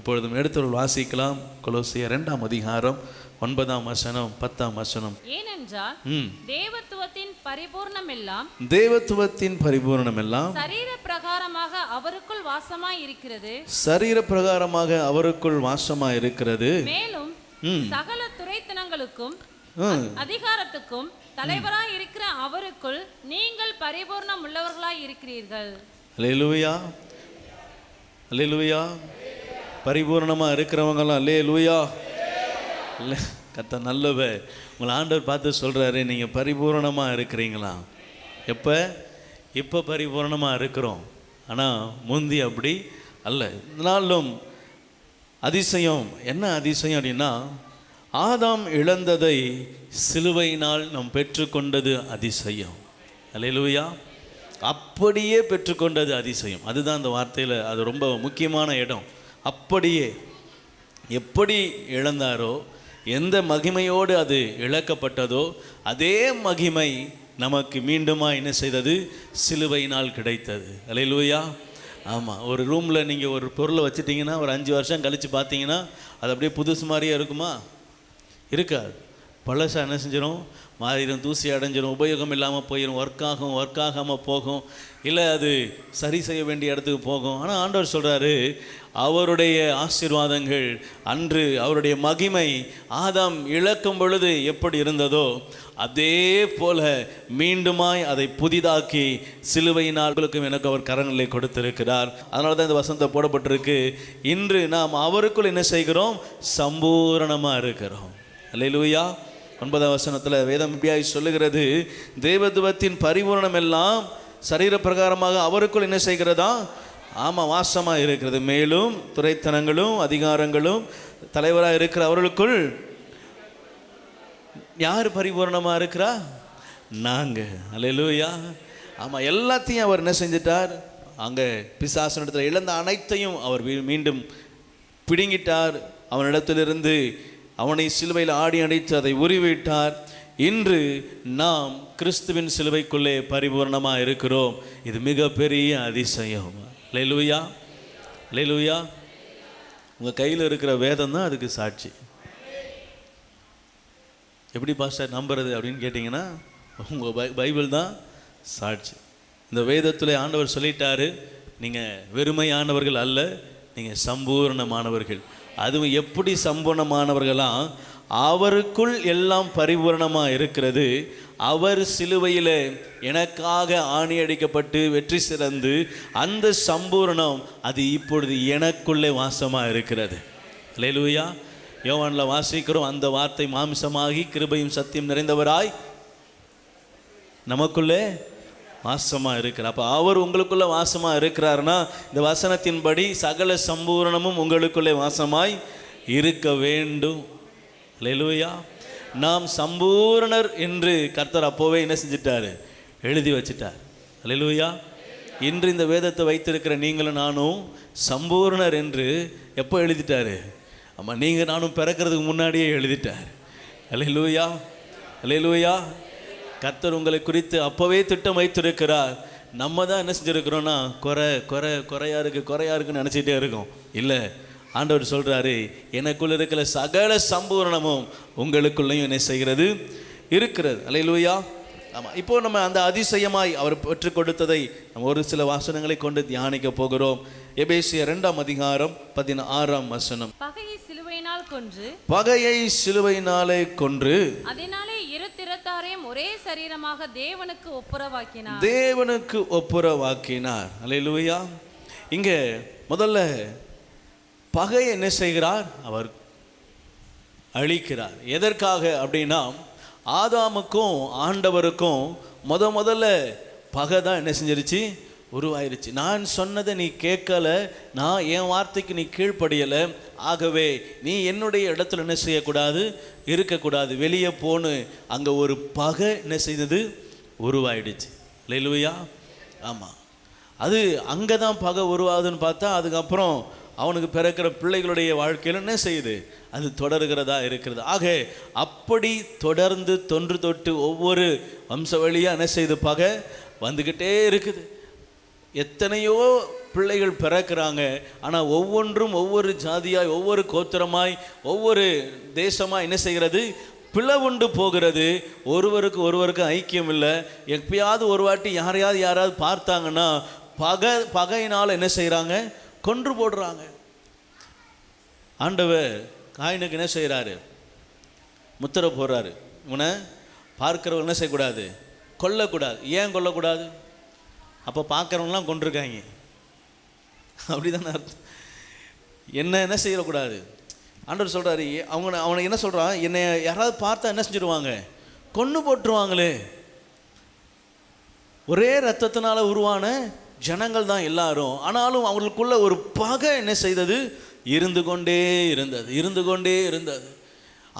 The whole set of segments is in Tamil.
எப்பொழுதும் எடுத்தவர்கள் வாசிக்கலாம். கொலோசியர் 2ஆம் அதிகாரம் 9ஆம் வசனம் 10ஆம் வசனம். ஏனென்றால் தேவத்துவத்தின் பரிபூரணம் எல்லாம் சரீர பிரகாரமாக அவருக்குள் வாசமாய் இருக்கிறது. சரீர பிரகாரமாக அவருக்குள் வாசமாய் இருக்கிறது. மேலும் சகல துரைத்தனங்களுக்கும் அதிகாரத்துக்கும் தலைவராய் இருக்கிற அவருக்குள் நீங்கள் பரிபூர்ணம் உள்ளவர்களாய் இருக்கிறீர்கள். அல்லேலூயா, அல்லேலூயா. பரிபூர்ணமா இருக்கிறவங்களாம் அல்லேலூயா. கர்த்தர் நல்லவர். உங்களை ஆண்டவர் பார்த்து சொல்றாரு, நீங்க பரிபூர்ணமா இருக்கிறீங்களா? இப்போ பரிபூர்ணமா இருக்கிறோம். ஆனால் முந்தி அப்படி அல்ல. இதனாலும் அதிசயம் என்ன அதிசயம் அப்படின்னா, ஆதாம் இழந்ததை சிலுவையினால் நாம் பெற்றுக்கொண்டது அதிசயம். அல்லேலூயா. அப்படியே பெற்றுக்கொண்டது அதிசயம். அதுதான் அந்த வார்த்தையில் அது ரொம்ப முக்கியமான இடம். அப்படியே எப்படி இழந்தாரோ, எந்த மகிமையோடு அது இழக்கப்பட்டதோ, அதே மகிமை நமக்கு மீண்டுமா என்ன செய்தது? சிலுவையினால் கிடைத்தது. அல்லேலூயா. ஆமாம். ஒரு ரூமில் நீங்கள் ஒரு பொருளை வச்சுட்டிங்கன்னா ஒரு 5 வருஷம் கழித்து பார்த்தீங்கன்னா அது அப்படியே புதுசு மாதிரியே இருக்குமா? இருக்காது. பழசாக என்ன செஞ்சிடும்? மாறிடும், தூசி அடைஞ்சிடும், உபயோகம் இல்லாமல் போயிடும், ஒர்க் ஆகாமல் போகும், இல்லை அது சரி செய்ய வேண்டிய இடத்துக்கு போகும். ஆனால் ஆண்டவர் சொல்கிறாரு, அவருடைய ஆசீர்வாதங்கள் அன்று அவருடைய மகிமை ஆதாம் இழக்கும் பொழுது எப்படி இருந்ததோ அதே போல மீண்டுமாய் அதை புதிதாக்கி சிலுவையினார்களுக்கும் எனக்கு அவர் கரங்களை கொடுத்திருக்கிறார். அதனால தான் இந்த வசனத்தை போடப்பட்டிருக்கு. இன்று நாம் அவருக்குள் என்ன செய்கிறோம்? சம்பூரணமாக இருக்கிறோம். அல்லேலூயா. 9ஆம் வசனத்தில் வேதம் இப்படியாய் சொல்லுகிறது, தேவத்துவத்தின் பரிபூரணம் எல்லாம் சரீர பிரகாரமாக அவருக்குள் என்ன செய்கிறதா? ஆமாம், வாசமாக இருக்கிறது. மேலும் துரைத்தனங்களும் அதிகாரங்களும் தலைவராக இருக்கிற அவர்களுக்குள் யார் பரிபூரணமாக இருக்கிறா? நாங்கள். அல்லேலூயா. ஆமாம், எல்லாத்தையும் அவர் என்ன செஞ்சிட்டார்? அங்கே பிசாசனிடத்தில் இழந்த அனைத்தையும் அவர் மீண்டும் பிடுங்கிட்டார். அவனிடத்திலிருந்து அவனை சிலுவையில் ஆடி அடைத்து அதை உருவிட்டார். இன்று நாம் கிறிஸ்துவின் சிலுவைக்குள்ளே பரிபூர்ணமாக இருக்கிறோம். இது மிகப்பெரிய அதிசயம். அல்லேலூயா, அல்லேலூயா. உங்கள் கையில் இருக்கிற வேதம் தான் அதுக்கு சாட்சி. எப்படி பாஸ்டர் நம்புறது அப்படின்னு கேட்டிங்கன்னா, உங்கள் பைபிள் தான் சாட்சி. இந்த வேதத்தில் ஆண்டவர் சொல்லிட்டாரு, நீங்கள் வெறுமையானவர்கள் அல்ல, நீங்கள் சம்பூர்ணமானவர்கள். அதுவும் எப்படி சம்பூர்ணமானவர்களாம்? அவருக்குள் எல்லாம் பரிபூர்ணமாக இருக்கிறது. அவர் சிலுவையில் எனக்காக ஆணி அடிக்கப்பட்டு வெற்றி சிறந்து அந்த சம்பூர்ணம் அது இப்பொழுது எனக்குள்ளே வாசமாக இருக்கிறது. அல்லேலூயா. யோவானில் வாசிக்கிறோம், அந்த வார்த்தை மாம்சமாகி கிருபையும் சத்தியம் நிறைந்தவராய் நமக்குள்ளே வாசமாக இருக்கிறார். அப்போ அவர் உங்களுக்குள்ளே வாசமாக இருக்கிறாருன்னா இந்த வசனத்தின்படி சகல சம்பூரணமும் உங்களுக்குள்ளே வாசமாய் இருக்க வேண்டும். அல்லேலூயா. நாம் சம்பூரணர் என்று கர்த்தர் அப்போவே என்ன செஞ்சிட்டாரு? எழுதி வச்சிட்டார். அல்லேலூயா. இன்று இந்த வேதத்தை வைத்திருக்கிற நீங்களும் நானும் சம்பூரணர் என்று எப்போ எழுதிட்டாரு? ஆமாம், நீங்கள் நானும் பிறக்கிறதுக்கு முன்னாடியே எழுதிட்டார். அல்லேலூயா, அல்லேலூயா. கர்த்தர் உங்களை குறித்து அப்போவே திட்டம் வைத்திருக்கிறார். நம்ம தான் என்ன செஞ்சுருக்கிறோன்னா குறையா இருக்குன்னு நினச்சிட்டே இருக்கோம். இல்லை, ஆண்டவர் சொல்கிறாரு, எனக்குள்ள இருக்கிற சகல சம்பூரணமும் உங்களுக்குள்ளேயும் என்ன செய்கிறது? இருக்கிறது. அல்லேலூயா. ஆமாம். இப்போது நம்ம அந்த அதிசயமாய் அவர் பெற்றுக் கொடுத்ததை நம்ம ஒரு சில வாசனங்களை கொண்டு தியானிக்க போகிறோம். எபேசியர் 2ஆம் அதிகாரம் 16ஆம் வசனம். பகையை சிலுவையினாலே கொன்று அதனாலே இரு திறத்தாரையும் ஒரே சரீரமாக தேவனுக்கு ஒப்புரவாக்கினார். அல்லேலூயா. இங்கே முதல்ல பகை என்ன செய்கிறார்? அவர் அழிக்கிறார். எதற்காக அப்படின்னா, ஆதாமுக்கும் ஆண்டவருக்கும் முதல்ல பகை தான் என்ன செஞ்சிருச்சு? உருவாயிருச்சு. நான் சொன்னதை நீ கேட்கல, நான் என் வார்த்தைக்கு நீ கீழ்ப்படியலை, ஆகவே நீ என்னுடைய இடத்துல என்ன செய்யக்கூடாது? இருக்கக்கூடாது, வெளியே போன்னு அங்கே ஒரு பகை என்ன செய்தது? உருவாயிடுச்சு. அல்லேலூயா. ஆமாம், அது அங்கே தான் பகை உருவாகுதுன்னு பார்த்தா அதுக்கப்புறம் அவனுக்கு பிறக்கிற பிள்ளைகளுடைய வாழ்க்கையில் என்ன செய்யுது? அது தொடர்கிறதா இருக்கிறது. ஆக அப்படி தொடர்ந்து தொன்று தொட்டு ஒவ்வொரு வம்ச வழியாக என்ன செய்யுது? பகை வந்துக்கிட்டே இருக்குது. எத்தனையோ பிள்ளைகள் பிறக்கிறாங்க. ஆனால் ஒவ்வொன்றும் ஒவ்வொரு ஜாதியாய், ஒவ்வொரு கோத்திரமாய், ஒவ்வொரு தேசமாய் என்ன செய்கிறது? பிளவுண்டு போகிறது. ஒருவருக்கு ஐக்கியம் இல்லை. எப்பயாவது ஒரு வாட்டி யாராவது பார்த்தாங்கன்னா பகையினால் என்ன செய்கிறாங்க? கொன்று போடுறாங்க. ஆண்டவர் காயினுக்கு என்ன செய்கிறாரு? முத்திரை போடுறாரு. இவனை பார்க்கிறவங்க என்ன செய்யக்கூடாது? கொல்லக்கூடாது. ஏன் கொல்லக்கூடாது? அப்போ பார்க்குறவங்களாம் கொண்டிருக்காங்க, அப்படி தானே அர்த்தம். என்ன செய்யக்கூடாது? ஆண்டவர் சொல்கிறாரு, அவனை என்ன சொல்கிறான்? என்னை யாராவது பார்த்தா என்ன செஞ்சிடுவாங்க? கொன்று போட்டுருவாங்களே. ஒரே ரத்தத்தினால உருவான ஜனங்கள் தான் எல்லாரும். ஆனாலும் அவங்களுக்குள்ள ஒரு பகை என்ன செய்தது? இருந்து கொண்டே இருந்தது.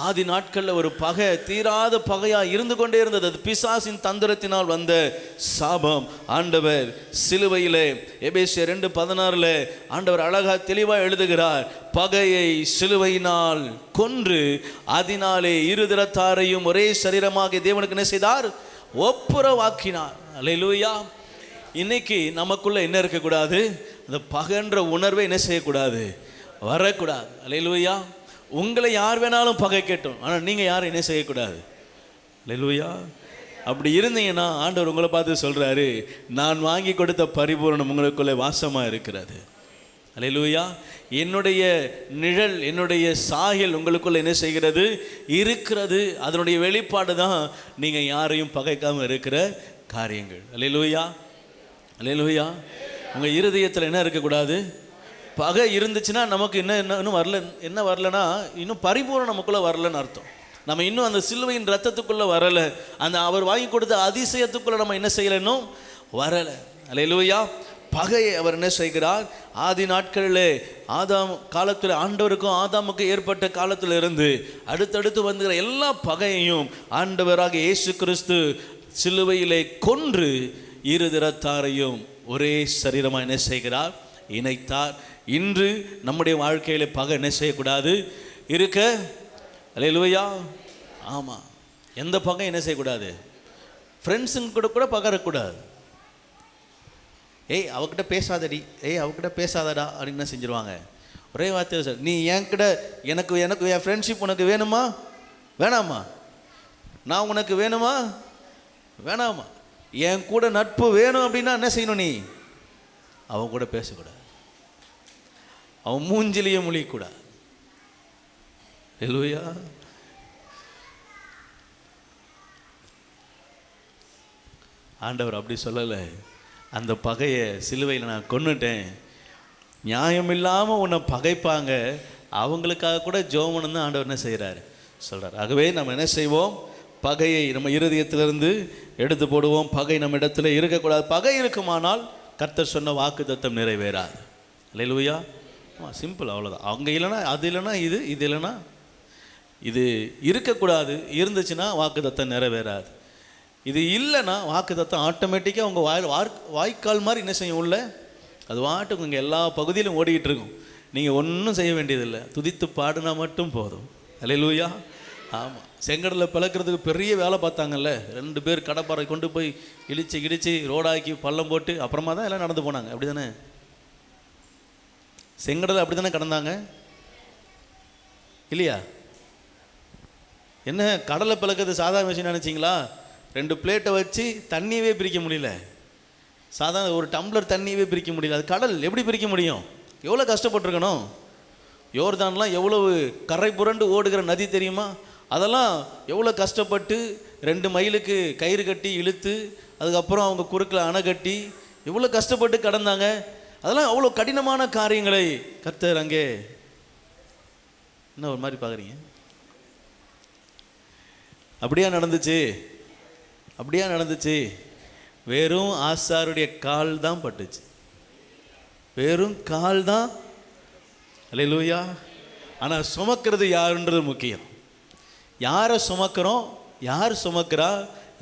ஆதி நாட்களில் ஒரு பகை, தீராத பகையாக இருந்து கொண்டே இருந்தது. அது பிசாசின் தந்திரத்தினால் வந்த சாபம். ஆண்டவர் சிலுவையிலே எபேசியர் 2:16 ஆண்டவர் அழகா தெளிவாக எழுதுகிறார், பகையை சிலுவையினால் கொன்று அதனாலே இருதிறத்தாரையும் ஒரே சரீரமாக தேவனுக்கு என்ன செய்தார்? ஒப்புரவாக்கினார். அல்லேலூயா. இன்னைக்கு நமக்குள்ள என்ன இருக்கக்கூடாது? அந்த பகைன்ற உணர்வை என்ன செய்யக்கூடாது? வரக்கூடாது. அல்லேலூயா. உங்களை யார் வேணாலும் பகை கேட்டோம், ஆனால் நீங்கள் யாரும் என்ன செய்யக்கூடாது. அல்லேலூயா. அப்படி இருந்தீங்கன்னா ஆண்டவர் உங்களை பார்த்து சொல்கிறாரு, நான் வாங்கி கொடுத்த பரிபூரணம் உங்களுக்குள்ளே வாசமாக இருக்கிறது. அல்லேலூயா. என்னுடைய நிழல், என்னுடைய சாயல் உங்களுக்குள்ளே என்ன செய்கிறது? இருக்கிறது. அதனுடைய வெளிப்பாடு தான் நீங்கள் யாரையும் பகைக்காமல் இருக்கிற காரியங்கள். அல்லேலூயா. அல்லேலூயா. உங்கள் இருதயத்தில் என்ன இருக்கக்கூடாது? பகை இருந்துச்சுன்னா நமக்கு இன்னும் வரலன்னா இன்னும் பரிபூர்ணம் நமக்குள்ளே வரலன்னு அர்த்தம். நம்ம இன்னும் அந்த சிலுவையின் ரத்தத்துக்குள்ளே வரலை. அந்த அவர் வாங்கி கொடுத்த அதிசயத்துக்குள்ளே நம்ம என்ன செய்யலைன்னு வரலை. அல்லேலூயா. பகையை அவர் என்ன செய்கிறார்? ஆதி நாட்களிலே ஆதாம் காலத்தில், ஆண்டவருக்கும் ஆதாமுக்கும் ஏற்பட்ட காலத்தில் இருந்து அடுத்தடுத்து வந்துகிற எல்லா பகையையும் ஆண்டவராக இயேசு கிறிஸ்து சிலுவையிலே கொன்று இருதிறத்தாரையும் ஒரே சரீரமாக என்ன செய்கிறார்? இணைத்தார். இன்று நம்முடைய வாழ்க்கையில் பகை என்ன செய்யக்கூடாது? இருக்க. அல்லேலூயா. ஆமாம். எந்த பகை என்ன செய்யக்கூடாது? ஃப்ரெண்ட்ஸுங்க கூட பகை இருக்கக்கூடாது. ஏய் அவகிட்ட பேசாதடி, அவகிட்ட பேசாதடா அப்படின்னு என்ன செஞ்சிருவாங்க? ஒரே வார்த்தை சார், நீ என்கிட்ட எனக்கு என் ஃப்ரெண்ட்ஷிப் உனக்கு வேணுமா வேணாமா? நான் உனக்கு வேணுமா வேணாமா? என் கூட நட்பு வேணும் அப்படின்னா என்ன செய்யணும்? நீ அவன் கூட பேசக்கூடாது, அவன் மூஞ்சிலேயே முழிக்கூடாது. அல்லேலூயா. ஆண்டவர் அப்படி சொல்லலை. அந்த பகையை சிலுவையில் நான் கொன்னுட்டேன். நியாயம் இல்லாமல் உன்னை பகைப்பாங்க, அவங்களுக்காக கூட ஜெபம் தான் ஆண்டவர் என்ன செய்கிறார்? சொல்கிறார். ஆகவே நம்ம என்ன செய்வோம்? பகையை நம்ம இருதயத்திலிருந்து எடுத்து போடுவோம். பகை நம்ம இடத்துல இருக்கக்கூடாது. பகை இருக்குமானால் கர்த்தர் சொன்ன வாக்குத்தத்தம் நிறைவேறாது. அல்லேலூயா. சிம்பிள், அவ்வளோதான். அவங்க இல்லைன்னா அது, இல்லைன்னா இது, இது இல்லைன்னா இது இருக்கக்கூடாது. இருந்துச்சுன்னா வாக்குத்தத்தம் நிறைவேறாது. இது இல்லைன்னா வாக்குத்தத்தம் ஆட்டோமேட்டிக்காக உங்கள் வாய்க்கால் மாதிரி என்ன செய்யும்? உள்ள அது வாட்டுக்கு இங்கே எல்லா பகுதியிலும் ஓடிக்கிட்டு இருக்கும். நீங்கள் ஒன்றும் செய்ய வேண்டியதில்லை, துதித்து பாடினா மட்டும் போதும். அல்லேலூயா. ஆமாம். செங்கடலில் பிளக்கிறதுக்கு பெரிய வேலை பார்த்தாங்கல்ல, 2 பேர் கடப்பாறை கொண்டு போய் இடித்து ரோடாக்கி பள்ளம் போட்டு அப்புறமா தான் எல்லாம் நடந்து போனாங்க. அப்படி தானே? செங்கடலை அப்படி தானே கடந்தாங்க இல்லையா? என்ன கடலை பிளக்கிறது சாதாரண விஷயம் நினச்சிங்களா? 2 பிளேட்டை வச்சு தண்ணியவே பிரிக்க முடியல. சாதாரண ஒரு டம்ளர் தண்ணியவே பிரிக்க முடியல. அது கடல் எப்படி பிரிக்க முடியும்? எவ்வளோ கஷ்டப்பட்டுருக்கணும். யோர்தான்லாம் எவ்வளவு கரை புரண்டு ஓடுகிற நதி தெரியுமா? அதெல்லாம் எவ்வளோ கஷ்டப்பட்டு 2 மைலுக்கு கயிறு கட்டி இழுத்து அதுக்கப்புறம் அவங்க குறுக்கில் அணை கட்டி எவ்வளோ கஷ்டப்பட்டு கடந்தாங்க. அதெல்லாம் அவ்வளோ கடினமான காரியங்களை கர்த்தர் அங்கே என்ன ஒரு மாதிரி பார்க்குறீங்க? அப்படியா நடந்துச்சு? வெறும் ஆசாருடைய கால் தான் பட்டுச்சு. வெறும் கால் தான். அல்லேலூயா. ஆனால் சுமக்கிறது யாருன்றது முக்கியம். யாரை சுமக்கிறோம், யார் சுமக்கிறா,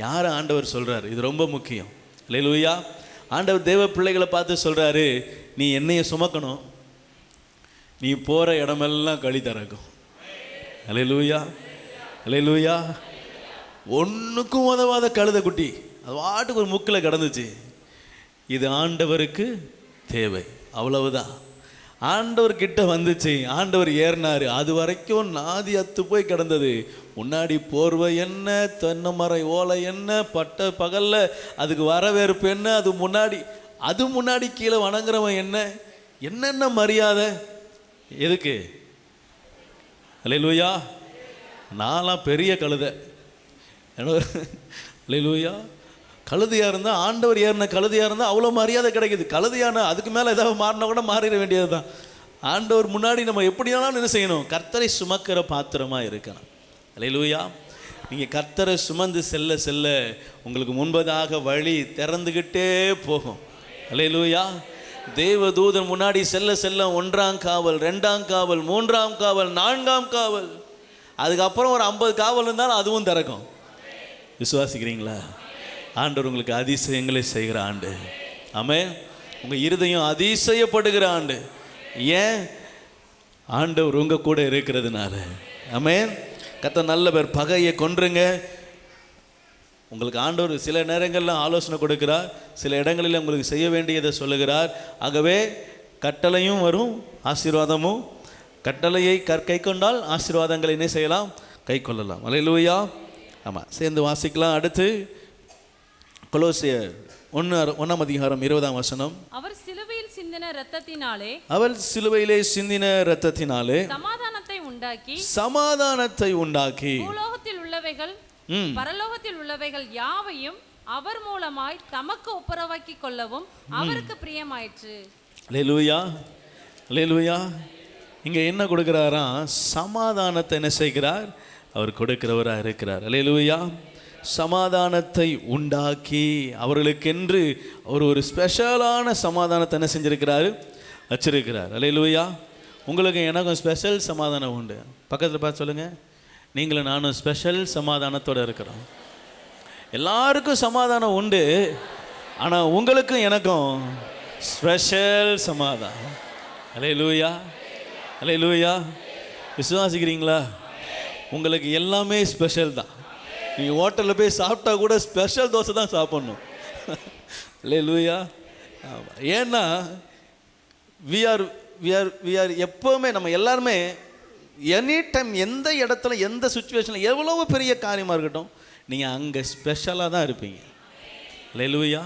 யாரை ஆண்டவர் சொல்கிறார், இது ரொம்ப முக்கியம். அல்லேலூயா. ஆண்டவர் தேவ பிள்ளைகளை பார்த்து சொல்கிறாரு, நீ என்னைய சுமக்கணும், நீ போகிற இடமெல்லாம் கழி திறக்கும். அல்லேலூயா. அல்லேலூயா. ஒன்றுக்கும் உதவாத கழுத குட்டி அது வாட்டுக்கு ஒரு முக்கில் கிடந்துச்சு. இது ஆண்டவருக்கு தேவை. அவ்வளவுதான். ஆண்டவர் கிட்ட வந்துச்சு, ஆண்டவர் ஏறினாரு, அது வரைக்கும் நாதி அத்து போய் கிடந்தது. முன்னாடி போர்வை என்ன, தென்னை மர ஓலை என்ன, பட்ட பகல்ல அதுக்கு வரவேற்பு என்ன, அது முன்னாடி கீழே வணங்குறவன் என்ன, என்னென்ன மரியாதை எதுக்கு? அல்லேலூயா. நான்லாம் பெரிய கழுதை. அல்லேலூயா. கழுதையாக இருந்தால், ஆண்டவர் ஏறின கழுதையாக இருந்தால் அவ்வளோ மரியாதை கிடைக்குது. கழுதையான அதுக்கு மேலே ஏதாவது மாறினா கூட மாறிட வேண்டியது தான். ஆண்டவர் முன்னாடி நம்ம எப்படியானாலும் என்ன செய்யணும்? கர்த்தரை சுமக்கிற பாத்திரமாக இருக்கணும். அல்லேலூயா. நீங்கள் கர்த்தரை சுமந்து செல்ல செல்ல உங்களுக்கு முன்பதாக வழி திறந்துக்கிட்டே போகும். அல்லேலூயா. தேவதூதன் முன்னாடி செல்ல செல்ல 1ஆம் காவல், 2ஆம் காவல், 3ஆம் காவல், 4ஆம் காவல், அதுக்கப்புறம் ஒரு 50 காவல் இருந்தாலும் அதுவும் திறக்கும். விசுவாசிக்கிறீங்களா? ஆண்டவர் உங்களுக்கு அதிசயங்களை செய்கிற ஆண்டு. ஆமென். உங்கள் இருதயம் அதிசயப்படுகிற ஆண்டு. ஏன்? ஆண்டவர் உங்கள் கூட இருக்கிறதுனால. ஆமென். கர்த்தர் நல்ல பேர். பகையை கொன்றுங்க. உங்களுக்கு ஆண்டவர் சில நேரங்களில் ஆலோசனை கொடுக்கிறார், சில இடங்களில் உங்களுக்கு செய்ய வேண்டியதை சொல்லுகிறார். ஆகவே கட்டளையும் வரும், ஆசீர்வாதமும். கட்டளையை கை கொண்டால் ஆசீர்வாதங்களை என்ன செய்யலாம்? கை கொள்ளலாம். அல்லேலூயா. ஆமாம், சேர்ந்து வாசிக்கலாம். அடுத்து கொலோசியர் 1ஆம் அதிகாரம் 20ஆம் வசனம். அவர் சிலுவையில் சிந்தின இரத்தத்தினாலே, அவர் சிலுவையிலே சிந்தின இரத்தத்தினாலே சமாதானத்தை உண்டாக்கி பூலோகத்தில் உள்ளவைகள் பரலோகத்தில் உள்ளவைகள் யாவையும் அவர் மூலமாய் தமக்கு ஒப்புரவாக்கிக் கொள்ளவும் அவருக்கு பிரியமாயிற்று. அல்லேலூயா. அல்லேலூயா. இங்க என்ன கொடுக்கிறாராம்? சமாதானத்தை என்ன செய்கிறார்? அவர் கொடுக்கிறவராக இருக்கிறார். அல்லேலூயா. சமாதானத்தை உண்டாக்கி அவர்களுக்கென்று ஒரு ஸ்பெஷலான சமாதானத்தை என்ன செஞ்சிருக்கிறாரு? வச்சிருக்கிறார். அல்லேலூயா. உங்களுக்கு எனக்கும் ஸ்பெஷல் சமாதானம் உண்டு. பக்கத்தில் பார்த்து சொல்லுங்கள், நீங்களும் நானும் ஸ்பெஷல் சமாதானத்தோடு இருக்கிறோம். எல்லாருக்கும் சமாதானம் உண்டு, ஆனால் உங்களுக்கும் எனக்கும் ஸ்பெஷல் சமாதானம். அல்லேலூயா. அல்லேலூயா. விசுவாசிக்கிறீங்களா? உங்களுக்கு எல்லாமே ஸ்பெஷல் தான். நீங்கள் ஹோட்டலில் போய் சாப்பிட்டா கூட ஸ்பெஷல் தோசை தான் சாப்பிட்ணும். அல்லேலூயா. ஏன்னா வி ஆர் எப்போவுமே நம்ம எல்லாருமே எனி டைம் எந்த இடத்துல எந்த சுச்சுவேஷனில் எவ்வளவு பெரிய காரியமாக இருக்கட்டும், நீங்கள் அங்கே ஸ்பெஷலாக தான் இருப்பீங்க. அல்லேலூயா.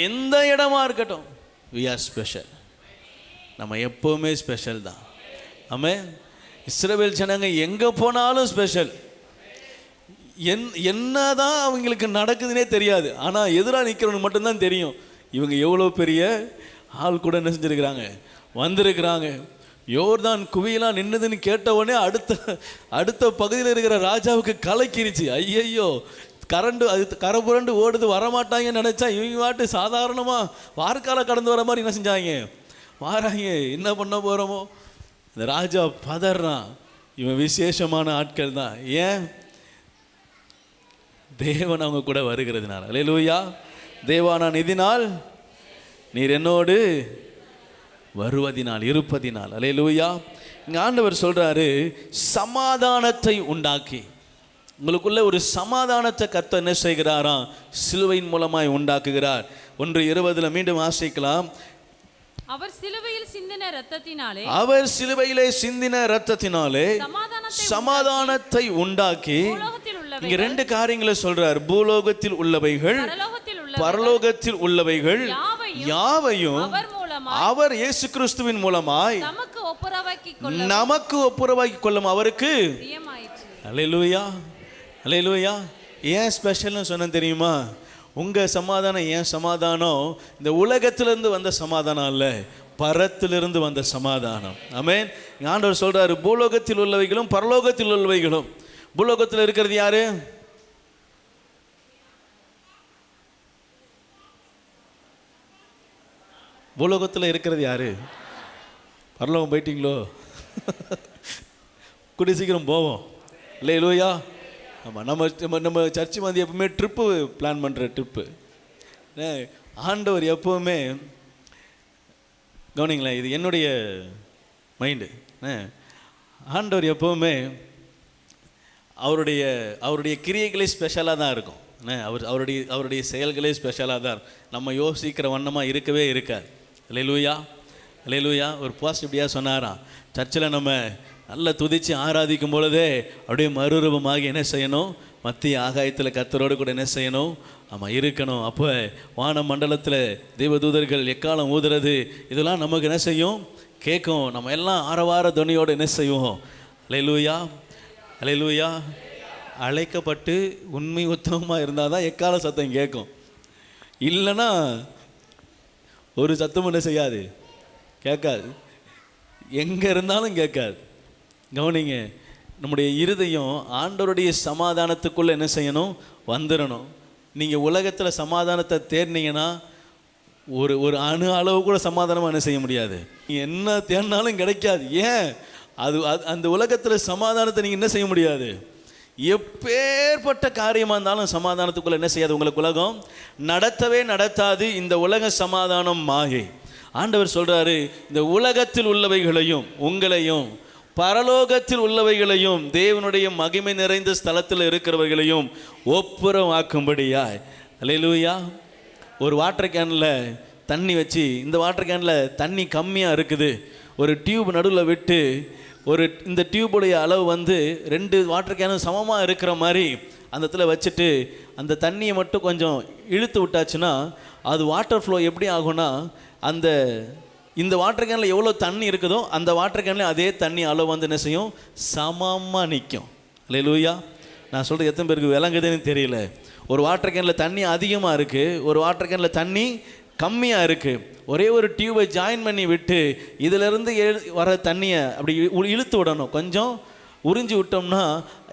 எந்த இடமா இருக்கட்டும், வி ஆர் ஸ்பெஷல். நம்ம எப்போவுமே ஸ்பெஷல் தான். ஆமென். இஸ்ரவேல் ஜனங்க எங்கே போனாலும் ஸ்பெஷல். என்னதான் அவங்களுக்கு நடக்குதுன்னே தெரியாது, ஆனால் எதிராக நிற்கிறவனுக்கு மட்டும்தான் தெரியும் இவங்க எவ்வளோ பெரிய ஆள் கூட என்ன செஞ்சுருக்கிறாங்க, வந்திருக்கிறாங்க. யோர்தான் குவியெல்லாம் நின்றுதுன்னு கேட்டவுடனே அடுத்த பகுதியில் இருக்கிற ராஜாவுக்கு கலக்கிருச்சு. ஐயையோ, கரை புரண்டு ஓடுது, வரமாட்டாங்கன்னு நினச்சா இவங்க வாட்டு சாதாரணமாக வார்க்கால கடந்து வர மாதிரி என்ன செஞ்சாங்க, வாராங்க. என்ன பண்ண போகிறோமோ? இந்த ராஜா பதறான். இவன் விசேஷமான ஆட்கள் தான். ஏன்? தேவன் அவங்க கூட வருகிறதுனால. அல்லேலூயா. தேவா, நான் இதனால், நீர் என்னோடு வருவதினால், இருப்பதினால். அல்லேலூயா. இங்கே ஆண்டவர் சொல்கிறாரு, சமாதானத்தை உண்டாக்கி. உங்களுக்குள்ள ஒரு சமாதானத்தை கர்த்தர் என்ன செய்கிறாராம்? சிலுவையின் மூலமாய் உண்டாக்குகிறார். 1:20 மீண்டும் வாசிக்கலாம். அவர் சிலுவையில் சிந்தின இரத்தத்தினாலே, அவர் சிலுவையிலே சிந்தின இரத்தத்தினாலே சமாதானத்தை உண்டாக்கி. இங்க 2 காரியங்களை சொல்றார். பூலோகத்தில் உள்ளவைகள் பரலோகத்தில் உள்ளவைகள் யாவையும் அவர் இயேசு கிறிஸ்துவின் மூலமாய் நமக்கு ஒப்புரவாக்கி கொள்ளும் அவருக்கு பிரியமாயிற்று. அல்லேலூயா. அல்லேலூயா. ஏன் ஸ்பெஷல்னு சொன்ன தெரியுமா? உங்கள் சமாதானம், ஏன் சமாதானம் இந்த உலகத்திலிருந்து வந்த சமாதானம் அல்ல, பரத்திலிருந்து வந்த சமாதானம். ஆமென். ஆண்டவர் சொல்றாரு, பூலோகத்தில் உள்ளவைகளும் பரலோகத்தில் உள்ளவைகளும். பூலோகத்தில் இருக்கிறது யாரு? பூலோகத்தில் இருக்கிறது யாரு? பரலோகம் போயிட்டீங்களோ? கூடி சீக்கிரம் போவோம். அல்லேலூயா. ஆமாம், நம்ம சர்ச்சு வந்து எப்பவுமே ட்ரிப்பு பிளான் பண்ணுற ட்ரிப்பு. ஆண்டவர் எப்போவுமே கவனிங்களேன், இது என்னுடைய மைண்டு. ஆண்டவர் எப்போவுமே அவருடைய கிரியைகளே ஸ்பெஷலாக தான் இருக்கும். அவருடைய செயல்களே ஸ்பெஷலாக தான் இருக்கும். நம்ம யோசிக்கிற வண்ணமாக இருக்கவே இருக்காது. அல்லேலூயா. அல்லேலூயா. ஒரு பாஸ்ட் இப்படியா சொன்னாராம், சர்ச்சில் நம்ம நல்லா துதித்து ஆராதிக்கும் பொழுதே அப்படியே மறுரூபமாகி என்ன செய்யணும், மத்திய ஆகாயத்தில் கர்த்தரோடு கூட என்ன செய்யணும், ஆமாம் இருக்கணும். அப்போ வான மண்டலத்தில் தேவதூதர்கள் எக்காலம் ஊதுறது இதெல்லாம் நமக்கு என்ன செய்யும், கேட்கும். நம்ம எல்லாம் ஆரவார துணியோடு என்ன செய்வோம், அல்லேலூயா அல்லேலூயா. அழைக்கப்பட்டு உண்மை உத்தமமாக இருந்தால் தான் எக்கால சத்தம் கேட்கும். இல்லைன்னா ஒரு சத்தமும் என்ன செய்யாது, கேட்காது. எங்கே இருந்தாலும் கேட்காது. கவனிங்க, நம்முடைய இருதயம் ஆண்டவருடைய சமாதானத்துக்குள்ளே என்ன செய்யணும், வந்துடணும். நீங்கள் உலகத்தில் சமாதானத்தை தேடினீங்கன்னா ஒரு ஒரு அணு அளவு கூட சமாதானமாக என்ன செய்ய முடியாது. நீங்கள் என்ன தேடினாலும் கிடைக்காது. ஏன், அது அந்த உலகத்தில் சமாதானத்தை நீங்கள் என்ன செய்ய முடியாது. எப்பேற்பட்ட காரியமாக இருந்தாலும் சமாதானத்துக்குள்ளே என்ன செய்யாது, உங்களுக்கு உலகம் நடத்தவே நடத்தாது. இந்த உலக சமாதானம் மாயை. ஆண்டவர் சொல்கிறாரு, இந்த உலகத்தில் உள்ளவைகளையும் உங்களையும் பரலோகத்தில் உள்ளவைகளையும் தேவனுடைய மகிமை நிறைந்த ஸ்தலத்தில் இருக்கிறவர்களையும் ஒப்புரவாக்கும்படியாய். அல்லேலூயா. ஒரு வாட்டர் கேனில் தண்ணி வச்சு, இந்த வாட்டர் கேனில் தண்ணி கம்மியாக இருக்குது, ஒரு டியூப் நடுவில் விட்டு இந்த டியூபுடைய அளவு 2 வாட்டர் கேனும் சமமாக இருக்கிற மாதிரி அந்த இடத்துல வச்சுட்டு அந்த தண்ணியை மட்டும் கொஞ்சம் இழுத்து விட்டாச்சுன்னா அது வாட்டர் ஃப்ளோ எப்படி ஆகும்னா, இந்த வாட்டர் கேனில் எவ்வளோ தண்ணி இருக்குதோ அந்த வாட்டர் கேனில் அதே தண்ணி அளவு என்ன செய்யும், சமமாக நிற்கும். அல்லேலூயா. நான் சொல்கிறது எத்தனை பேருக்கு விளங்குதுன்னு தெரியல. ஒரு வாட்டர் கேனில் தண்ணி அதிகமாக இருக்குது, ஒரு வாட்டர் கேனில் தண்ணி கம்மியாக இருக்குது. ஒரே ஒரு டியூபை ஜாயின் பண்ணி விட்டு இதிலேருந்து வர தண்ணியை அப்படி இழுத்து விடணும். கொஞ்சம் உறிஞ்சி விட்டோம்னா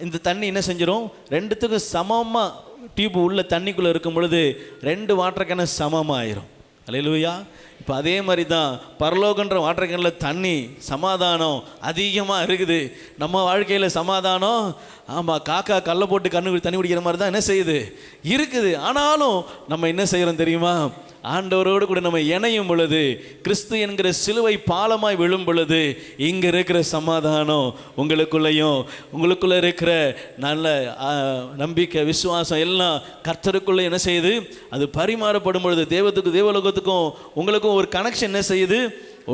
இந்த தண்ணி என்ன செஞ்சிடும், ரெண்டுத்துக்கும் சமமாக டியூப் உள்ள தண்ணிக்குள்ளே இருக்கும் பொழுது 2 வாட்டர் கேனை சமமாயிரும். அல்லேலூயா. இப்போ அதே மாதிரி தான் பரலோகன்ற வாட்டர் கேனில் தண்ணி சமாதானம் அதிகமாக இருக்குது. நம்ம வாழ்க்கையில் சமாதானம், ஆமாம், காக்கா கல்லை போட்டு தண்ணி குடிக்கிற மாதிரி தான் என்ன செய்யுது, இருக்குது. ஆனாலும் நம்ம என்ன செய்கிறோம் தெரியுமா, ஆண்டவரோடு கூட நம்ம இணையும் பொழுது, கிறிஸ்து என்கிற சிலுவை பாலமாய் விழும் பொழுது இங்கே இருக்கிற சமாதானம் உங்களுக்குள்ளே இருக்கிற நல்ல நம்பிக்கை விசுவாசம் எல்லாம் கர்த்தருக்குள்ளே என்ன செய்யுது, அது பரிமாறப்படும் பொழுது தேவலோகத்துக்கும் உங்களுக்கும் ஒரு கனெக்ஷன் என்ன செய்யுது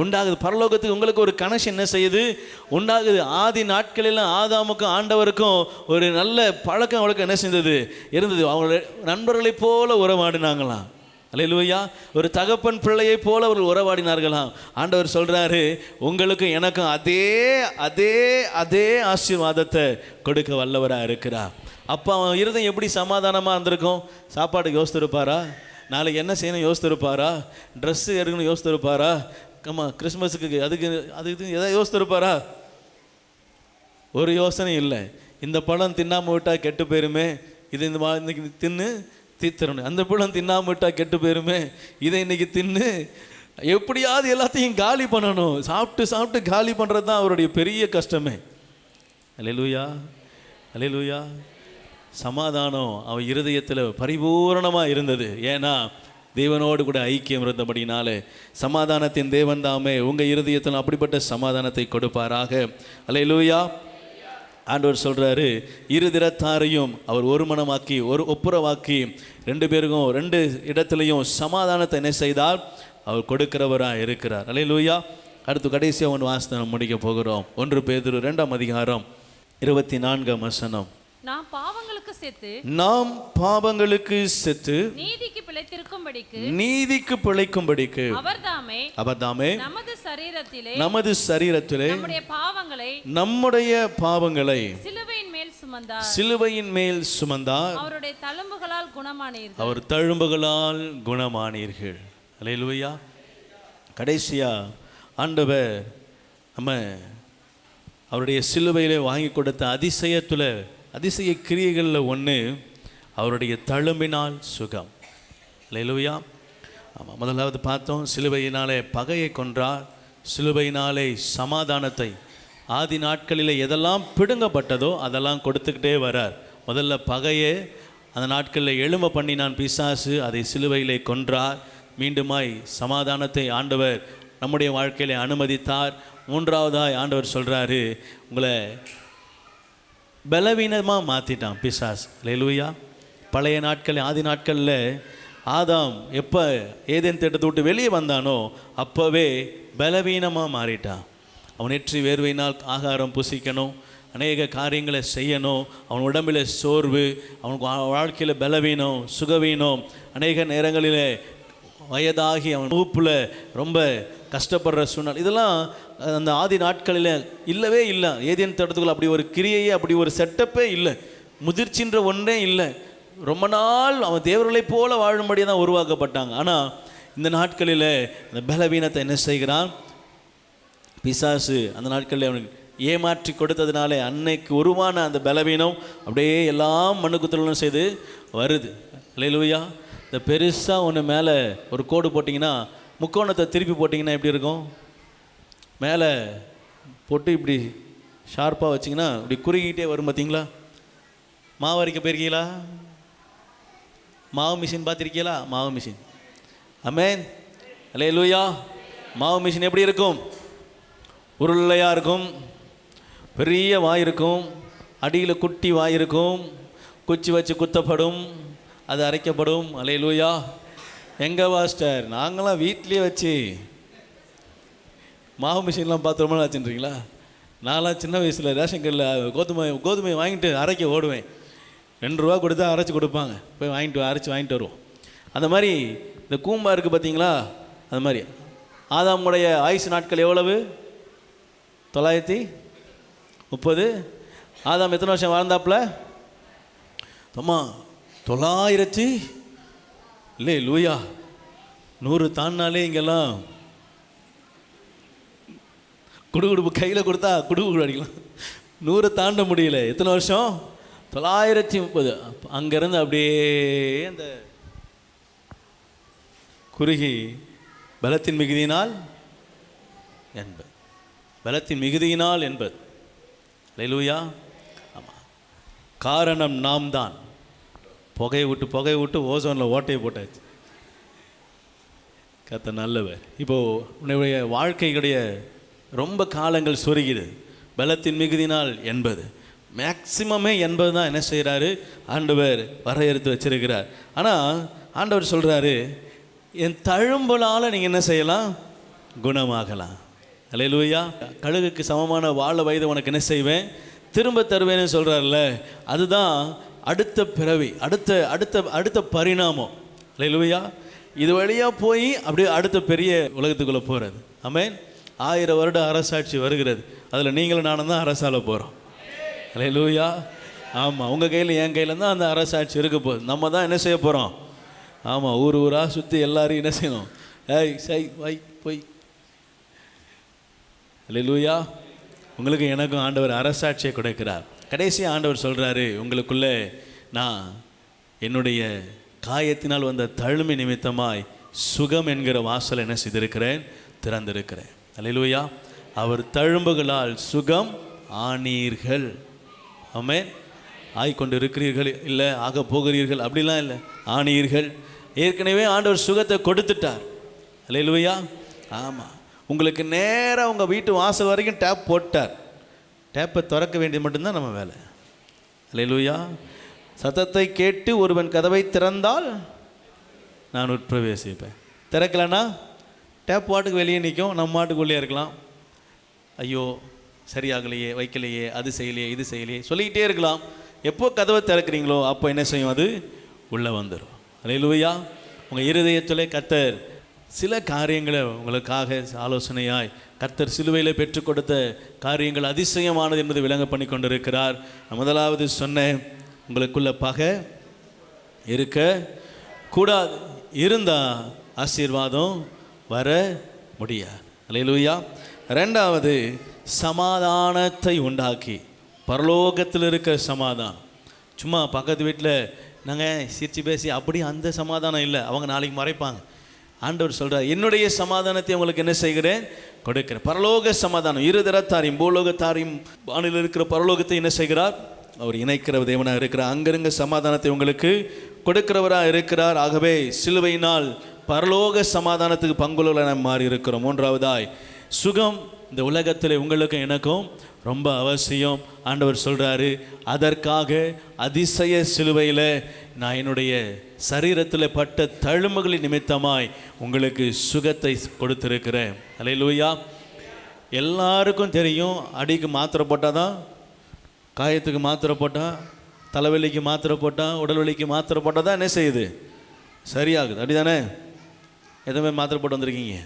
உண்டாகுது. பரலோகத்துக்கு உங்களுக்கு ஒரு கனெக்ஷன் என்ன செய்யுது உண்டாகுது. ஆதி நாட்களில் ஆதாமுக்கும் ஆண்டவருக்கும் ஒரு நல்ல பழக்கம் வழக்கம் என்ன செஞ்சது இருந்தது. அவங்க நண்பர்களைப் போல உறவாடினாங்களாம். அல்லேலூயா. ஒரு தகப்பன் பிள்ளையை போல அவர்கள் உறவாடினார்களாம். ஆண்டவர் சொல்கிறாரு, உங்களுக்கு எனக்கும் அதே அதே அதே ஆசீர்வாதத்தை கொடுக்க வல்லவராக இருக்கிறார். அப்போ அவன் இருதயம் எப்படி சமாதானமாக இருந்திருக்கும், சாப்பாட்டுக்கு யோசித்திருப்பாரா, நாளைக்கு என்ன செய்யணும் யோசித்திருப்பாரா, ட்ரெஸ்ஸு எடுக்கணும் யோசித்திருப்பாரா, கிறிஸ்மஸுக்கு அதுக்கு எதாவது யோசித்திருப்பாரா, ஒரு யோசனை இல்லை. இந்த பழம் தின்னாமல் விட்டால் கெட்டு போயிருமே, இது இன்னைக்கு தின்னு தீர்த்தரணும், அந்த பழம் தின்னாமல் விட்டால் கெட்டு போயிருமே, இதை இன்னைக்கு தின்னு எப்படியாவது எல்லாத்தையும் காலி பண்ணணும். சாப்பிட்டு காலி பண்ணுறது தான் அவருடைய பெரிய கஷ்டமே. அல்லேலூயா அல்லேலூயா. சமாதானம் அவன் இருதயத்தில் பரிபூரணமாக இருந்தது. ஏன்னா தேவனோடு கூட ஐக்கியம் இருந்தபடினாலே. சமாதானத்தின் தேவன் தாமே உங்கள் இருதயத்தில் அப்படிப்பட்ட சமாதானத்தை கொடுப்பாராக. அல்லேலூயா. ஆண்டவர் சொல்கிறாரு, இரு திறத்தாரையும் அவர் ஒரு மனமாக்கி ஒரு ஒப்புரவாக்கி 2 பேருக்கும் 2 இடத்துலையும் சமாதானத்தை என்ன செய்தால் அவர் கொடுக்கிறவராக இருக்கிறார். அல்லேலூயா. அடுத்து கடைசியாக ஒன்று வாசனை முடிக்க போகிறோம். 1 பேதுரு 2ஆம் அதிகாரம் 24ஆம் வசனம். நாம் பாவங்களுக்கு செத்து நீதிக்கு பிழைக்கும்படிக்கு அவர்தாமே நமது சரீரத்திலே நம்முடைய பாவங்களை சிலுவையின் மேல் சுமந்தார். அவர் தழும்புகளால் குணமானீர்கள். அல்லேலூயா. கடைசியா ஆண்டவர் நம்ம அவருடைய சிலுவையிலே வாங்கி கொடுத்த அதிசய கிரியைகளில் ஒன்று அவருடைய தழும்பினால் சுகம். அல்லேலூயா. ஆமாம், முதலாவது பார்த்தோம், சிலுவையினாலே பகையை கொன்றார், சிலுவையினாலே சமாதானத்தை ஆதி நாட்களில் எதெல்லாம் பிடுங்கப்பட்டதோ அதெல்லாம் கொடுத்துக்கிட்டே வரார். முதல்ல பகையை அந்த நாட்களில் எழும்ப பண்ணினான் பிசாசு, அதை சிலுவையிலே கொன்றார். மீண்டுமாய் சமாதானத்தை ஆண்டவர் நம்முடைய வாழ்க்கையிலே அனுமதித்தார். 3ஆவதாய் ஆண்டவர் சொல்கிறாரு, உங்களை பலவீனமாக மாற்றிட்டான் பிசாஸ். அல்லேலூயா. பழைய நாட்களில் ஆதி நாட்களில் ஆதாம் எப்போ ஏதேன் திட்டத்தை விட்டு வெளியே வந்தானோ அப்போவே பலவீனமாக மாறிட்டான். அவன் நெற்றி வேர்வையினால் ஆகாரம் புசிக்கணும், அநேக காரியங்களை செய்யணும். அவன் உடம்பில் சோர்வு, அவனுக்கு வாழ்க்கையில் பலவீனம், சுகவீனம், அநேக நேரங்களில் வயதாகி அவன் வகுப்பில் ரொம்ப கஷ்டப்படுற சூழ்நிலை, இதெல்லாம் அந்த ஆதி நாட்களில் இல்லவே இல்லை. ஏதேன் தோட்டத்துக்குள்ள அப்படி ஒரு கிரியையே, அப்படி ஒரு செட்டப்பே இல்லை, முதிர்ச்சின்ற ஒன்றே இல்லை. ரொம்ப நாள் அவன் தேவர்களைப் போல வாழும்படியே தான் உருவாக்கப்பட்டாங்க. ஆனால் இந்த நாட்களில் அந்த பலவீனத்தை என்ன செய்கிறான் பிசாசு? அந்த நாட்களில் அவனுக்கு ஏமாற்றி கொடுத்ததுனாலே அன்னைக்கு உருவான அந்த பலவீனம் அப்படியே எல்லாம் மண்ணுக்குத்தலும் செய்து வருது. அல்லேலூயா. இந்த பெருசாக ஒன்று மேலே ஒரு கோடு போட்டிங்கன்னா, முக்கோணத்தை திருப்பி போட்டிங்கன்னா எப்படி இருக்கும்? மேலே போட்டு இப்படி ஷார்ப்பாக வச்சிங்கன்னா இப்படி குறுகிட்டே வரும். பார்த்தீங்களா? மாவு அரைக்க போயிருக்கீங்களா? மாவு மிஷின் பார்த்துருக்கீங்களா? மாவு மிஷின். ஆமென். அல்லேலூயா. மாவு மிஷின் எப்படி இருக்கும்? உருளையாக இருக்கும், பெரிய வாய் இருக்கும், அடியில் குட்டி வாய் இருக்கும், குச்சி வச்சு குத்தப்படும், அது அரைக்கப்படும். அல்லேலூயா. எங்கே பாஸ்டர், நாங்களாம் வீட்லேயே வச்சு மாவு மிஷின்லாம் பார்த்து ரொம்ப நாள் வச்சுருக்கீங்களா? நான்லாம் சின்ன வயசில் ரேஷன் கடையில் கோதுமை வாங்கிட்டு அரைக்க ஓடுவேன். 2 ரூபா கொடுத்தா அரைச்சி கொடுப்பாங்க, போய் அரைச்சி வாங்கிட்டு வருவோம். அந்த மாதிரி இந்த கூம்பா இருக்குது பார்த்தீங்களா? அது மாதிரி ஆதாமுடைய ஆயுசு நாட்கள் எவ்வளவு? 930. ஆதாம் எத்தனை வருஷம் வாழ்ந்தாப்புல? அம்மா 900 இல்லை லூயா, 100 தாண்டினாலே இங்கெல்லாம் குடுகுடுப்பு கையில் கொடுத்தா குடுகுடு அடிக்கலாம். 100 தாண்ட முடியல. எத்தனை வருஷம்? 930. அங்கேருந்து அப்படியே அந்த குறுகி பலத்தின் மிகுதியினால் 80. பலத்தின் மிகுதியினால் 80. அல்லேலூயா. ஆமாம், காரணம் நாம் தான். புகையை விட்டு ஓசோனில் ஓட்டையை போட்டாச்சு. கத்த நல்லவர். இப்போது உன்னுடைய வாழ்க்கையுடைய ரொம்ப காலங்கள் சொருகிறது. பலத்தின் மிகுதினால் 80, மேக்சிமமே 80 தான் என்ன செய்கிறாரு ஆண்டவர் வரையறுத்து வச்சிருக்கிறார். ஆனால் ஆண்டவர் சொல்கிறாரு, என் தழும்பலால் நீங்கள் என்ன செய்யலாம்? குணமாகலாம். அல்லேலூயா. கழுகுக்கு சமமான வாழ வயது உனக்கு என்ன செய்வேன்? திரும்ப தருவேன்னு சொல்கிறார்ல, அதுதான் அடுத்த பிறவி, அடுத்த பரிணாமம். அல்லேலூயா. இது வழியாக போய் அப்படியே அடுத்த பெரிய உலகத்துக்குள்ளே போகிறது. ஆமென். 1000 வருட அரசாட்சி வருகிறது. அதில் நீங்களும் நானும் தான் அரசால போகிறோம். அல்லேலூயா. ஆமாம், உங்கள் கையில் என் கையில் தான் அந்த அரசாட்சி இருக்க போகுது. நம்ம தான் என்ன செய்ய போகிறோம்? ஆமாம், ஊராக சுற்றி எல்லாரையும் என்ன செய்யணும்? போய். அல்லேலூயா. உங்களுக்கு எனக்கும் ஆண்டவர் அரசாட்சியை கொடுக்கிறார். கடைசியாக ஆண்டவர் சொல்கிறாரு, உங்களுக்குள்ளே நான் என்னுடைய காயத்தினால் வந்த தழுமை நிமித்தமாய் சுகம் என்கிற வாசல் என்ன செய்திருக்கிறேன்? திறந்திருக்கிறேன். அல்லேலூயா. அவர் தழும்புகளால் சுகம் ஆனீர்கள். ஆமென். ஆய்கொண்டு இருக்கிறீர்கள் இல்லை, ஆக போகிறீர்கள் அப்படிலாம் இல்லை, ஆனீர்கள். ஏற்கனவே ஆண்டவர் சுகத்தை கொடுத்துட்டார். அல்லேலூயா. ஆமாம், உங்களுக்கு நேராக உங்கள் வீட்டு வாசல் வரைக்கும் டேப் போட்டார். டேப்பை திறக்க வேண்டியது மட்டும்தான் நம்ம வேலை. அல்லேலூயா. சத்தத்தை கேட்டு ஒருவன் கதவை திறந்தால் நான் உட்பிரவேசிப்பேன். திறக்கலைன்னா டேப் பாட்டுக்கு வெளியே நிற்கும், நம்ம மாட்டுக்குள்ளே இருக்கலாம். ஐயோ சரியாகலையே, வைக்கலையே, அது செய்யலையே, இது செய்யலையே சொல்லிக்கிட்டே இருக்கலாம். எப்போ கதவை திறக்கிறீங்களோ அப்போ என்ன செய்யும்? அது உள்ளே வந்துடும். அல்லேலூயா. உங்கள் இருதயத்திலே கர்த்தர் சில காரியங்களை உங்களுக்காக ஆலோசனையாய் கர்த்தர் சிலுவையில் பெற்றுக் கொடுத்த காரியங்கள் அதிசயமானது என்பதை விளங்க பண்ணி கொண்டிருக்கிறார். முதலாவது சொன்னேன், உங்களுக்குள்ள பகை இருக்க கூடாது. இருந்தால் ஆசீர்வாதம் வர முடியாது. அல்லேலூயா. 2வது, சமாதானத்தை உண்டாக்கி, பரலோகத்தில் இருக்கிற சமாதானம். சும்மா பக்கத்து வீட்டில் நாங்கள் சிரித்து பேசி அப்படி அந்த சமாதானம் இல்லை, அவங்க நாளைக்கு மறைப்பாங்க. ஆண்டவர் சொல்கிறார், என்னுடைய சமாதானத்தை உங்களுக்கு என்ன செய்கிறேன்? கொடுக்கிறேன். பரலோக சமாதானம். இருதரத்தாரையும் பூலோகத்தாரையும் வானில் இருக்கிற பரலோகத்தை என்ன செய்கிறார்? அவர் இணைக்கிற தேவனாக இருக்கிறார். அங்கிருங்க சமாதானத்தை உங்களுக்கு கொடுக்கிறவராக இருக்கிறார். ஆகவே சிலுவையினால் பரலோக சமாதானத்துக்கு பங்குள்ள நாம் மாறி இருக்கிறோம். 3வதாய், சுகம் இந்த உலகத்தில் உங்களுக்கும் எனக்கும் ரொம்ப அவசியம். ஆண்டவர் சொல்கிறாரு, அதற்காக அதிசய சிலுவையில் நான் என்னுடைய சரீரத்தில் பட்ட தழும்புகளின் நிமித்தமாய் உங்களுக்கு சுகத்தை கொடுத்திருக்கிறேன். அல்லேலூயா. எல்லாருக்கும் தெரியும், அடிக்கு மாத்திரை போட்டால் தான், காயத்துக்கு மாத்திரை போட்டால், தலைவலிக்கு மாத்திரை போட்டால், உடல் வலிக்கு மாத்திரை போட்டால் தான் என்ன செய்யுது, சரியாகுது. அப்படி தானே? எதுவுமே மாத்திரை போட்டு வந்திருக்கீங்க?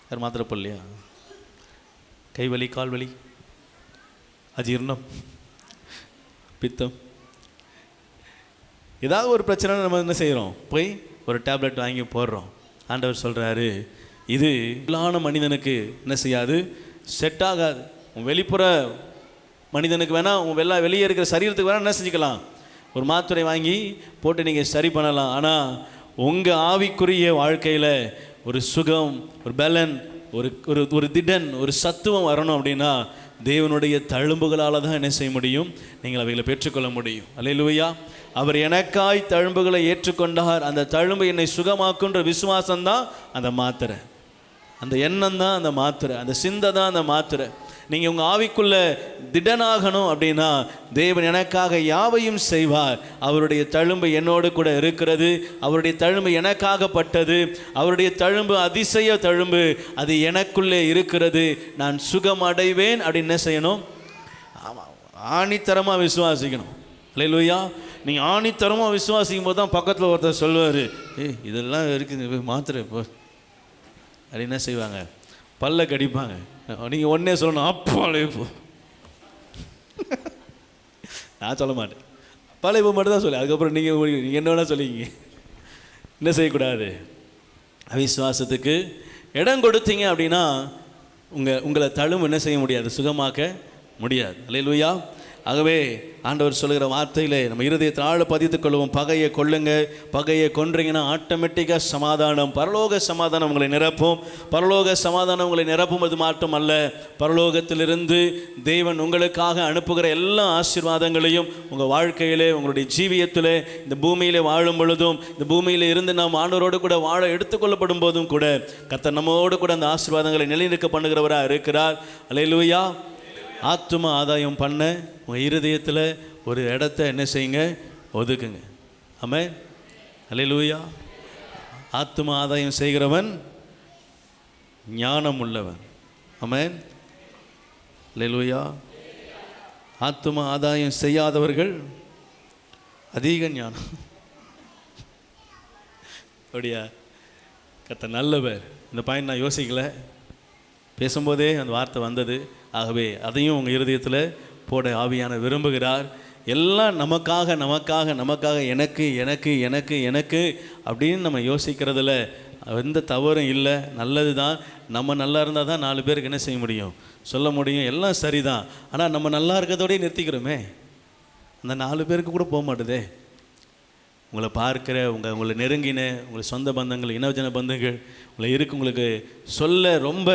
யார் மாத்திரை போடலையா? கை வலி, கால் வலி, அஜீர்ணம், பித்தம், ஏதாவது ஒரு பிரச்சனை நம்ம என்ன செய்கிறோம், போய் ஒரு டேப்லெட் வாங்கி போடுறோம். ஆண்டவர் சொல்கிறாரு, இது இல்லாத மனிதனுக்கு என்ன செய்யாது, செட் ஆகாது. உன் வெளிப்புற மனிதனுக்கு வேணால், உன் வெளியே இருக்கிற சரீரத்துக்கு வேணால் என்ன செஞ்சுக்கலாம், ஒரு மாத்திரை வாங்கி போட்டு நீங்கள் சரி பண்ணலாம். ஆனால் உங்கள் ஆவிக்குரிய வாழ்க்கையில் ஒரு சுகம், ஒரு பலன், ஒரு ஒரு ஒரு திடன், ஒரு சத்துவம் வரணும் அப்படின்னா தேவனுடைய தழும்புகளால் தான் என்ன செய்ய முடியும், நீங்கள் அவைகளை பெற்றுக்கொள்ள முடியும். அல்லேலூயா. அவர் எனக்காய் தழும்புகளை ஏற்றுக்கொண்டார், அந்த தழும்பு என்னை சுகமாக்குன்ற விசுவாசம்தான் அந்த மாத்திரை, அந்த எண்ணம் தான் அந்த மாத்திரை, அந்த சிந்தை தான் அந்த மாத்திரை. நீங்கள் உங்கள் ஆவிக்குள்ளே திடனாகணும் அப்படின்னா தேவன் எனக்காக யாவையும் செய்வார். அவருடைய தழும்பு என்னோடு கூட இருக்கிறது, அவருடைய தழும்பு எனக்காகப்பட்டது, அவருடைய தழும்பு அதிசய தழும்பு, அது எனக்குள்ளே இருக்கிறது, நான் சுகம் அடைவேன் அப்படின்னு என்ன செய்யணும், ஆணித்தரமாக விசுவாசிக்கணும். அல்லேலூயா. நீங்கள் ஆணித்தரமாக விசுவாசிக்கும் போது தான் பக்கத்தில் ஒருத்தர் சொல்லுவார், இதெல்லாம் இருக்குது மாத்திரை இப்போ அப்படி என்ன செய்வாங்க, பல்ல கடிப்பாங்க. நீங்கள் ஒன்றே சொல்லணும், அப்பாலே போ. நான் சொல்ல மாட்டேன், அப்பாலே இப்போ மட்டும் தான் சொல்லி, அதுக்கப்புறம் நீங்கள் என்ன வேணால் சொல்லிக்கிங்க. என்ன செய்யக்கூடாது, அவிசுவாசத்துக்கு இடம் கொடுத்தீங்க அப்படின்னா உங்களை தழும்பு என்ன செய்ய முடியாது, சுகமாக்க முடியாது. அல்லேலூயா. ஆகவே ஆண்டவர் சொல்லுகிற வார்த்தையிலே நம்ம இருதயத்தை ஆழ பதித்துக் கொள்வோம். பகையை கொள்ளுங்க, பகையை கொன்றீங்கன்னா ஆட்டோமேட்டிக்காக சமாதானம், பரலோக சமாதானம் உங்களை நிரப்பும். பரலோக சமாதானம் உங்களை நிரப்பும். அது மட்டும் அல்ல, பரலோகத்திலிருந்து தேவன் உங்களுக்காக அனுப்புகிற எல்லா ஆசீர்வாதங்களையும் உங்கள் வாழ்க்கையிலே, உங்களுடைய ஜீவியத்திலே, இந்த பூமியிலே வாழும் பொழுதும், இந்த பூமியில் இருந்து நாம் ஆண்டவரோடு கூட வாழ எடுத்துக்கொள்ளப்படும் போதும் கூட கர்த்தர் நம்மோடு கூட அந்த ஆசீர்வாதங்களை நிலைநிற்க பண்ணுகிறவராக இருக்கிறார். அல்லேலூயா. ஆத்தும ஆதாயம் பண்ண உங்கள் இருதயத்தில் ஒரு இடத்த என்ன செய்யுங்க, ஒதுக்குங்க. ஆமென். அல்லேலூயா. ஆத்தும ஆதாயம் செய்கிறவன் ஞானம் உள்ளவன். ஆமென். அல்லேலூயா. ஆத்தும ஆதாயம் செய்யாதவர்கள் அதிக ஞானம். அப்படியா? கர்த்தர் நல்லவர். இந்த பாயிண்ட் நான் யோசிக்கலை, பேசும்போதே அந்த வார்த்தை வந்தது. ஆகவே அதையும் உங்கள் இருதயத்தில் போட ஆவியான விரும்புகிறார். எல்லாம் நமக்காக நமக்காக நமக்காக, எனக்கு எனக்கு எனக்கு எனக்கு அப்படின்னு நம்ம யோசிக்கிறதுல எந்த தவறும் இல்லை, நல்லது தான். நம்ம நல்லா இருந்தால் தான் 4 பேருக்கு என்ன செய்ய முடியும், சொல்ல முடியும். எல்லாம் சரிதான். ஆனால் நம்ம நல்லா இருக்கிறதோடய நிறுத்திக்கிறோமே, அந்த 4 பேருக்கு கூட போக மாட்டுதே. உங்களை பார்க்குற உங்களை நெருங்கின உங்களை சொந்த பந்தங்கள், இனவஜன பந்தங்கள் உங்களுக்கு சொல்ல ரொம்ப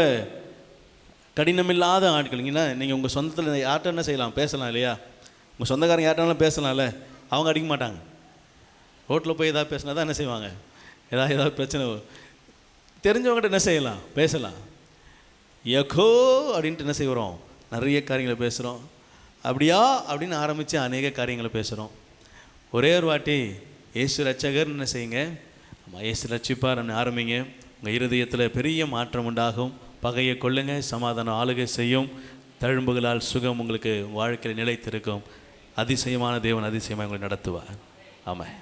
கடினமில்லாத ஆட்கள். நீங்கள் உங்கள் சொந்தத்தில் யார்கிட்ட என்ன செய்யலாம், பேசலாம் இல்லையா? உங்கள் சொந்தக்காரங்க யார்ட்டாலும் பேசலாம்ல, அவங்க அடிக்க மாட்டாங்க. ரோட்டில் போய் ஏதாவது பேசினா தான் என்ன செய்வாங்க, ஏதாவது பிரச்சனை தெரிஞ்சவங்ககிட்ட என்ன செய்யலாம், பேசலாம். எக்கோ அப்படின்ட்டு என்ன செய்கிறோம், நிறைய காரியங்களை பேசுகிறோம். அப்படியா அப்படின்னு ஆரம்பித்து அநேக காரியங்களை பேசுகிறோம். ஒரே ஒரு வாட்டி இயேசு ரட்சகர்னு என்ன செய்யுங்க, ஆமாம் இயேசு ரட்சிப்பார்னு ஆரம்பிங்க. உங்கள் இருதயத்தில் பெரிய மாற்றம் உண்டாகும். பகையை கொள்ளுங்க, சமாதானம் ஆளுகை செய்யும். தழும்புகளால் சுகம் உங்களுக்கு வாழ்க்கையில் நிலைத்திருக்கும். அதிசயமான தேவன் அதிசயமாக உங்களை நடத்துவார். ஆமாம்.